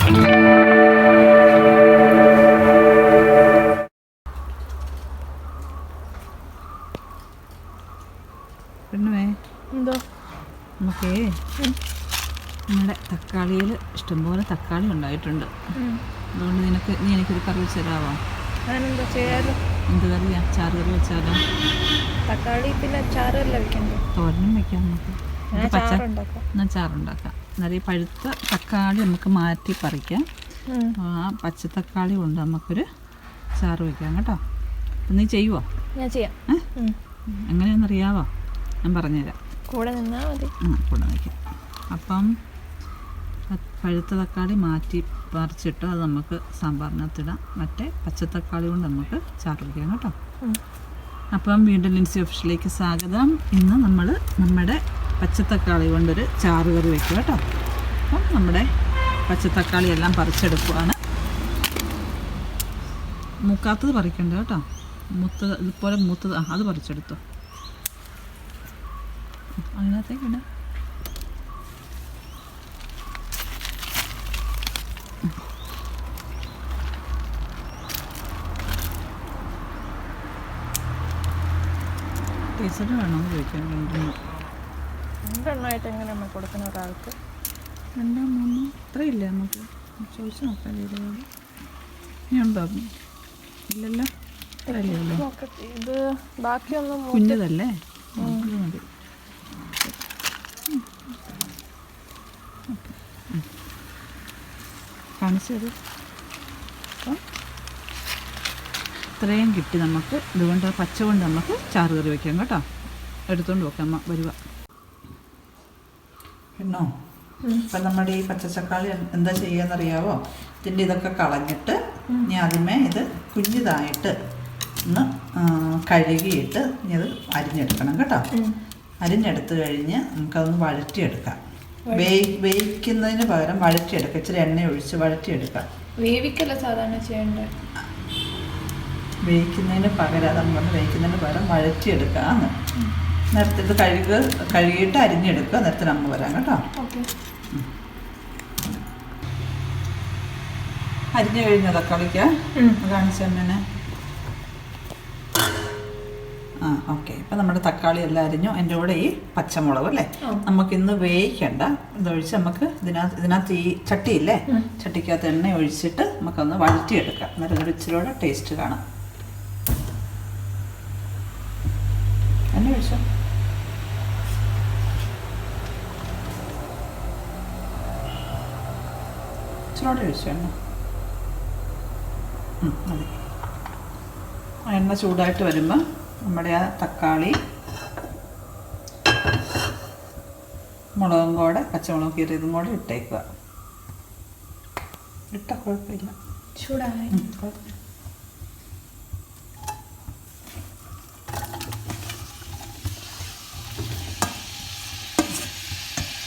പെണ്ണുവേ എന്തോ നമുക്കേ നമ്മുടെ തക്കാളിയിൽ ഇഷ്ടംപോലെ തക്കാളി ഉണ്ടായിട്ടുണ്ട്. അതുകൊണ്ട് നീ എനിക്കൊരു കറി വെച്ച് തരാമോ? ഞാനെന്താ ചെയ്യാലോ? എന്ത് കറിയാ? ചാറ് കറി വെച്ചാലോ? തക്കാളി പിന്നെ ചാറല്ല വെക്കണ്ടേ? തോരനും വെക്കാം നമുക്ക്. എന്നാൽ ചാറുണ്ടാക്കാം. എന്നാൽ ഈ പഴുത്ത തക്കാളി നമുക്ക് മാറ്റി പറിക്കാം. ആ പച്ചത്തക്കാളി കൊണ്ട് നമുക്കൊരു ചാറ് വയ്ക്കാം കേട്ടോ. നീ ചെയ്യുമോ? ഞാൻ ചെയ്യാം. എങ്ങനെയാണെന്നറിയാവോ? ഞാൻ പറഞ്ഞുതരാം. കൂടെ നിന്നാൽ മതി. കൂടെ നിൽക്കാം. അപ്പം പഴുത്ത തക്കാളി മാറ്റി പറിച്ചിട്ട് അത് നമുക്ക് സാമ്പാറിനകത്തിടാം. മറ്റേ പച്ചത്തക്കാളി കൊണ്ട് നമുക്ക് ചാറ് വയ്ക്കാം കേട്ടോ. അപ്പം വീണ്ടും ലിൻസി ഓഫീസിലേക്ക് സ്വാഗതം. ഇന്ന് നമ്മൾ നമ്മുടെ പച്ചത്തക്കാളി കൊണ്ടൊരു ചാറ് കറി വയ്ക്കുക കേട്ടോ. അപ്പം നമ്മുടെ പച്ചത്തക്കാളി എല്ലാം പറിച്ചെടുക്കുകയാണ്. മൂക്കാത്തത് പറിക്കണ്ട കേട്ടോ. ഇതുപോലെ മൂത്തത് അത് പറിച്ചെടുത്തോ. അതിനകത്തേക്കിടാം. ടീച്ചറ് വേണോ ചോദിക്കാൻ? രണ്ടെണ്ണമായിട്ട് എങ്ങനെയാണ് കൊടുക്കുന്ന ഒരാൾക്ക്? 2 3 ഇത്രയില്ല നമുക്ക് ചോദിച്ചു നോക്കാം. വീടുകൾ ഇനി ഉണ്ടോ? ഇല്ലല്ലോ, ഇത്രയല്ലോ. ഇത് ബാക്കിയൊന്നും കുഞ്ഞതല്ലേ, മതി. കാണിച്ചത് അപ്പം ഇത്രയും കിട്ടി നമുക്ക്. ഇതുകൊണ്ട് പച്ച കൊണ്ട് നമുക്ക് ചാറ് കറി വയ്ക്കാം കേട്ടോ. എടുത്തുകൊണ്ട് വെക്കാം. അമ്മ വരുക പിന്നോ. ഇപ്പം നമ്മുടെ ഈ പച്ചത്തക്കാളി എന്താ ചെയ്യാന്നറിയാവോ? ഇതിൻ്റെ ഇതൊക്കെ കളഞ്ഞിട്ട് ഇനി ആദ്യമേ ഇത് കുഞ്ഞിതായിട്ട് ഒന്ന് കഴുകിയിട്ട് ഇനി അത് അരിഞ്ഞെടുക്കണം കേട്ടോ. അരിഞ്ഞെടുത്ത് കഴിഞ്ഞ് നമുക്കതൊന്ന് വഴറ്റിയെടുക്കാം. വേവിക്കുന്നതിന് പകരം വഴറ്റിയെടുക്കാം. ഇച്ചിരി എണ്ണ ഒഴിച്ച് വഴറ്റിയെടുക്കാം. വേവിക്കല്ല സാധാരണ ചെയ്യേണ്ടത്. വേവിക്കുന്നതിന് പകരം അതുകൊണ്ട് വേവിക്കുന്നതിന് പകരം വഴറ്റിയെടുക്കാന്ന്. നേരത്തെ ഇത് കഴുകിയിട്ട് അരിഞ്ഞെടുക്കുക. നേരത്തെ നമ്മൾ വരാം കേട്ടോ. അരിഞ്ഞു കഴിഞ്ഞ തക്കാളിക്ക് കാണിച്ച എന്നെ. ഓക്കെ. ഇപ്പം നമ്മുടെ തക്കാളി എല്ലാം അരിഞ്ഞു. എൻ്റെ കൂടെ ഈ പച്ചമുളക് അല്ലേ, നമുക്കിന്ന് വേവിക്കണ്ട. ഇതൊഴിച്ച് നമുക്ക് ഇതിനകത്ത് ഈ ചട്ടിയില്ലേ, ചട്ടിക്കകത്ത് എണ്ണ ഒഴിച്ചിട്ട് നമുക്കൊന്ന് വഴറ്റിയെടുക്കാം. അന്നേരം ഒരു ഇച്ചിരിയോടെ ടേസ്റ്റ് കാണാം. എണ്ണ ഒഴിച്ചോ. ഇച്ചിരിയോടെ ഒഴിച്ചോ എണ്ണ. മതി. ആ എണ്ണ ചൂടായിട്ട് വരുമ്പോൾ നമ്മുടെ ആ തക്കാളി, മുളകും കൂടെ പച്ചമുളക് കീറിയതും കൂടെ ഇട്ടേക്കുക. ഇട്ട കുഴപ്പമില്ല. ചൂടായി.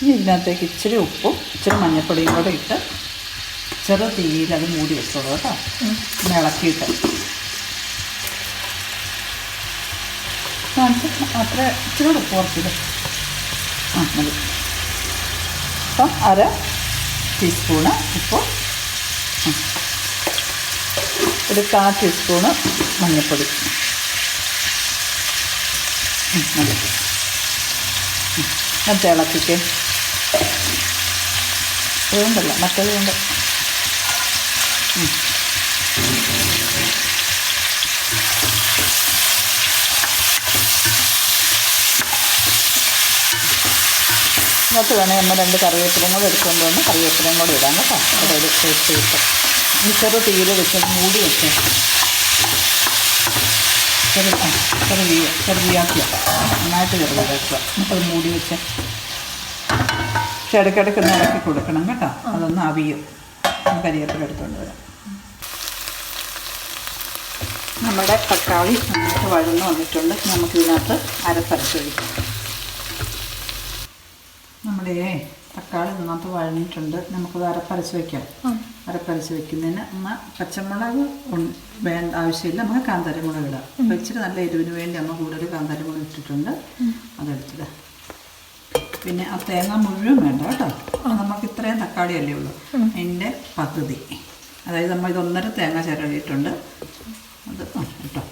ഇനി ഇതിനകത്തേക്ക് ഇച്ചിരി ഉപ്പും ഇച്ചിരി മഞ്ഞൾപ്പൊടിയും കൂടെ ഇട്ട് ചെറു തീയിൽ അത് മൂടി വെച്ചോളൂ കേട്ടോ. ഇളക്കിയിട്ട് അത്ര ഇച്ചിരി കൂടെ ഉപ്പ് കുറച്ചിട്ട് മതി. അപ്പം 1/2 ടീസ്പൂണ് ഉപ്പ്, ഒരു 1/4 ടീസ്പൂണ് മഞ്ഞൾപ്പൊടി മതി. മറ്റേ ഇളക്കിക്ക് അതുകൊണ്ടല്ല മറ്റേത് കൊണ്ട്. ഇതിനകത്ത് വേണേൽ നമ്മൾ 2 കറിവേപ്പിലയും കൂടെ എടുത്തുകൊണ്ട് വന്ന് കറിവേപ്പിലയും കൂടെ ഇടാം കേട്ടോ. അതൊരു ടേസ്റ്റ് കിട്ടും. ഇനി ചെറു തീയിൽ വെച്ച് മൂടി വെച്ച് ചെറുതിയാക്കിയ നന്നായിട്ട് ചെറുതാക്കി വെക്കുക. നമുക്കത് മൂടി വെച്ച് പക്ഷെ ഇടയ്ക്കിടയ്ക്ക് ഒന്ന് ഇളക്കി കൊടുക്കണം കേട്ടോ. അതൊന്ന് അവിയും. കരിവേപ്പില എടുത്തുകൊണ്ട് വരാം. നമ്മുടെ തക്കാളി നന്നായിട്ട് വഴന്ന് വന്നിട്ടുണ്ട്. നമുക്കിതിനകത്ത് അരപ്പരച്ച് ഒഴിക്കാം. നമ്മുടെ തക്കാളി നന്നായിട്ട് വഴഞ്ഞിട്ടുണ്ട്. നമുക്കത് അരപ്പരച്ച് വയ്ക്കാം. അരപ്പരച്ച് വെക്കുന്നതിന് പച്ചമുളക് വേണ്ട ആവശ്യമില്ല. നമുക്ക് കാന്താരി മുളക് ഇടാം. അപ്പോൾ ഇച്ചിരി നല്ല എരിവിന് വേണ്ടി നമ്മൾ കൂടുതൽ കാന്താരി മുളക് ഇട്ടിട്ടുണ്ട്. അതെടുത്തിടാം. പിന്നെ ആ തേങ്ങ മുഴുവൻ വേണ്ട കേട്ടോ. നമുക്ക് ഇത്രയും തക്കാളിയല്ലേ ഉള്ളൂ, അതിൻ്റെ പകുതി. അതായത് നമ്മൾ ഇത് 1.5 തേങ്ങ ചിരവിയിട്ടുണ്ട്. അത് കേട്ടോ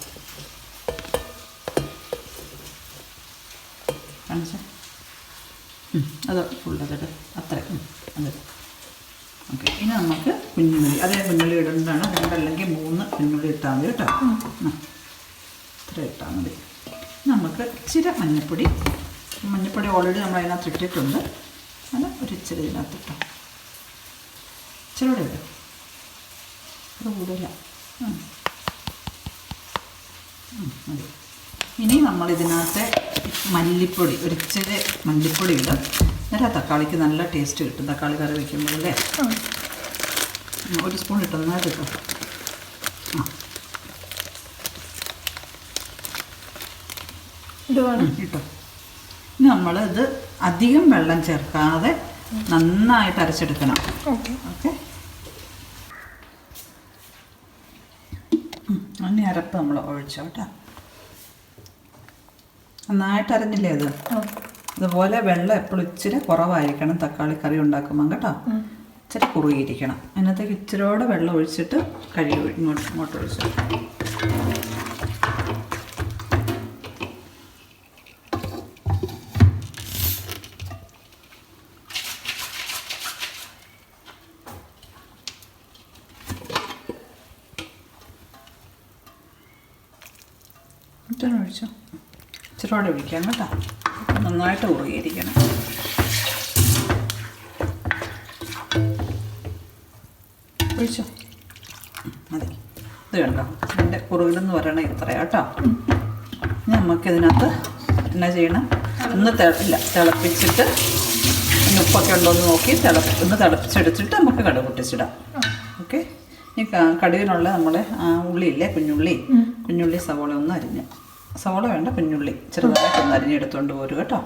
കാണിച്ച അത് ഫുള്ളത് അത്രയും അത്. ഓക്കെ, ഇനി നമുക്ക് കുഞ്ഞുള്ളി, അതേ കുഞ്ഞുള്ളി ഇടുന്നതാണ്. 2 അല്ലെങ്കിൽ 3 കുഞ്ഞുള്ളി ഇട്ടാൽ മതി കേട്ടോ. ഇത്ര ഇട്ടാൽ മതി. നമുക്ക് ഇച്ചിരി മഞ്ഞൾപ്പൊടി ഓൾറെഡി നമ്മൾ അതിനകത്ത് ഇട്ടിട്ടുണ്ട്. അത് ഒരു ഇച്ചിരി ഇതിനകത്ത് ഇട്ടോ, ഇച്ചിരി കൂടെ ഇടും, അത് കൂടുതല മതി. ഇനി നമ്മളിതിനകത്ത് മല്ലിപ്പൊടി, ഒരിച്ചിരി മല്ലിപ്പൊടി ഇടും. എന്നിട്ട് തക്കാളിക്ക് നല്ല ടേസ്റ്റ് കിട്ടും. തക്കാളി കറി വയ്ക്കുമ്പോഴല്ലേ 1 സ്പൂൺ ഇട്ടും നന്നായിട്ട് ഇട്ടോ. ഇട്ടോ. ഇനി നമ്മളിത് അധികം വെള്ളം ചേർക്കാതെ നന്നായിട്ട് അരച്ചെടുക്കണം. ഓക്കെ, ഇനി അരപ്പ് നമ്മൾ ഒഴിച്ചോ കേട്ടോ. നന്നായിട്ട് അരഞ്ഞില്ലേ അത്? അതുപോലെ വെള്ളം എപ്പോഴും ഇച്ചിരി കുറവായിരിക്കണം തക്കാളി കറി ഉണ്ടാക്കുമ്പോൾ കേട്ടോ. ഇച്ചിരി കുറുകിയിരിക്കണം. അതിനകത്തേക്ക് ഇച്ചിരിയോടെ വെള്ളം ഒഴിച്ചിട്ട് ഇങ്ങോട്ട് ഒഴിച്ചു. ഒഴിച്ചോ, ഇച്ചിരിയോടെ ഒഴിക്കാം കേട്ടോ. നന്നായിട്ട് കുറുകിയിരിക്കണം. ഒഴിച്ചോ, മതി. ഇത് കണ്ടോ, ഇതിൻ്റെ കുറുകിലെന്ന് പറയണത് ഇത്രയാ കേട്ടോ. ഇനി നമുക്കിതിനകത്ത് എന്നാ ചെയ്യണം, തിളപ്പിച്ചിട്ട് ഉപ്പൊക്കെ ഉണ്ടോയെന്ന് നോക്കി ഒന്ന് തിളപ്പിച്ചെടുത്തിട്ട് നമുക്ക് കടുക് പൊട്ടിച്ചിടാം. ഓക്കെ, ഈ കടുകിനുള്ള നമ്മുടെ ഉള്ളിയില്ലേ, കുഞ്ഞുള്ളി സവോള ഒന്ന് അരിഞ്ഞ്, സവോള വേണ്ട, കുഞ്ഞുള്ളി ചെറുതായിട്ടൊന്ന് അരിഞ്ഞെടുത്തോണ്ട് പോരും കേട്ടോ.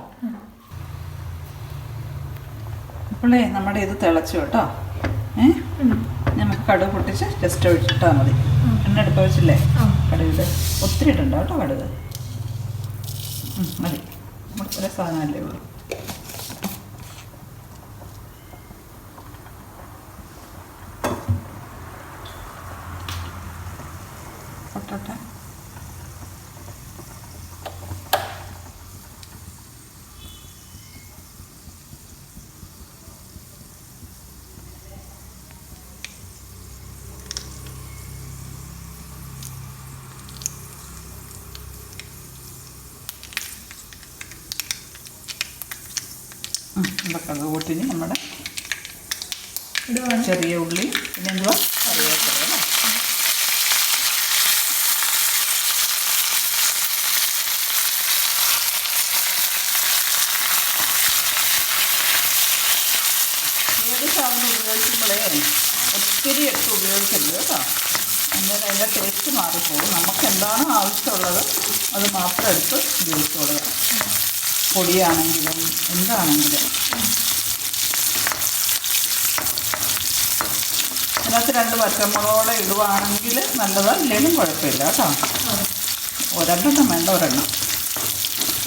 അപ്പോളേ നമ്മുടെ ഇത് തിളച്ചു കേട്ടോ. നമുക്ക് കടുക് പൊട്ടിച്ച് ജസ്റ്റ് ഒഴിച്ചിട്ടാൽ മതി. എണ്ണ എടുപ്പ് വെച്ചില്ലേ, കടുകിൽ ഒത്തിരി ഇട്ടുണ്ടോ കേട്ടോ. കടുക് മതി, ഇത്ര സാധനമല്ലേ ഉള്ളൂ. പൊട്ടട്ടെ. കടുക് പൊട്ടിന് നമ്മുടെ ചെറിയ ഉള്ളി, പിന്നെ എന്തുവാ കറിവേപ്പില. ഏത് സാധനം ഉപയോഗിക്കുമ്പോഴേ ഒത്തിരി എടുത്ത് ഉപയോഗിക്കരുത് കേട്ടോ. എന്നാലും അതിൻ്റെ ടേസ്റ്റ് മാറിപ്പോകും. നമുക്ക് എന്താണോ ആവശ്യമുള്ളത് അത് മാത്രം എടുത്ത് ഉപയോഗിച്ചോളുക. പൊടിയാണെങ്കിലും എന്താണെങ്കിലും. അതിനകത്ത് 2 പച്ചമുളകോടെ ഇടുവാണെങ്കിൽ നല്ലതാണ്, ഇല്ലെങ്കിലും കുഴപ്പമില്ല കേട്ടോ. 2 വേണ്ട, 1.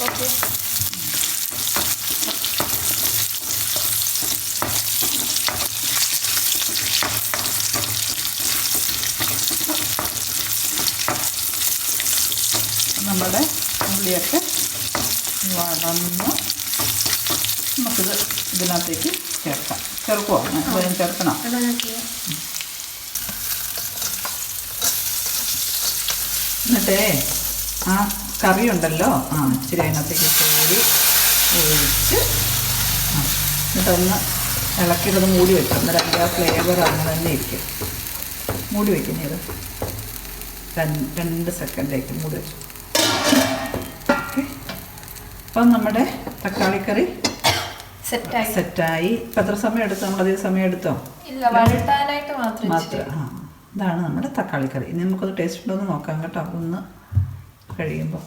ഓക്കെ, നമ്മുടെ ഉള്ളിയൊക്കെ വഴന്ന് നമുക്കിത് ഇതിനകത്തേക്ക് ചേർക്കാം. ചേർക്കുമോ? വേഗം ചേർക്കണം. എന്നിട്ടേ ആ കറി ഉണ്ടല്ലോ, ഇച്ചിരി അതിനകത്തേക്ക് കോരി ഒഴിച്ച് എന്നിട്ടൊന്ന് ഇളക്കിയിട്ടത് മൂടി വെക്കും. അന്നേരം അതിൻ്റെ ആ ഫ്ലേവർ അങ്ങനെ തന്നെ ഇരിക്കും. മൂടി വയ്ക്കുന്നത് 2 സെക്കൻഡേക്ക് മൂടി വെച്ചു. ഓക്കെ, അപ്പം നമ്മുടെ തക്കാളിക്കറി സെറ്റായി. ഇപ്പം എത്ര സമയം എടുത്തു? നമ്മളധികം സമയം എടുത്തോ? മാത്രം. ഇതാണ് നമ്മുടെ തക്കാളിക്കറി. ഇനി നമുക്കത് ടേസ്റ്റ് ഉണ്ടോ എന്ന് നോക്കാം കേട്ടോ. ഒന്ന് കഴിയുമ്പോൾ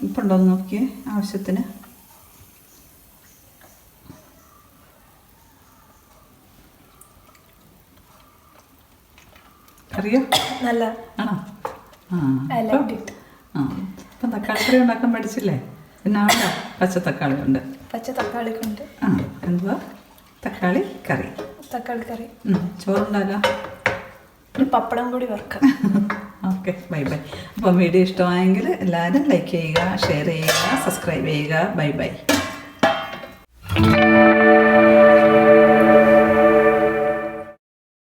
ഇപ്പം ഉണ്ടോയെന്ന് നോക്കിയേ, ആവശ്യത്തിന്. അറിയോ? നല്ല ആണോ? അപ്പം തക്കാളി കറി ഉണ്ടാക്കാൻ പഠിച്ചില്ലേ? പിന്നെ അവിടെ പച്ചത്തക്കാളി ഉണ്ട്. പച്ച തക്കാളി കൊണ്ട് ആ എന്തുവാ? തക്കാളി കറി. തക്കാളി കറി. ചോറുണ്ടല്ലോ. ഒരു പപ്പടം കൂടി വറുക്കാം. Okay, bye bye. അപ്പം വീഡിയോ ഇഷ്ടമായെങ്കിൽ എല്ലാവരും ലൈക്ക് ചെയ്യുക, ഷെയർ ചെയ്യുക, സബ്സ്ക്രൈബ് ചെയ്യുക. Bye by.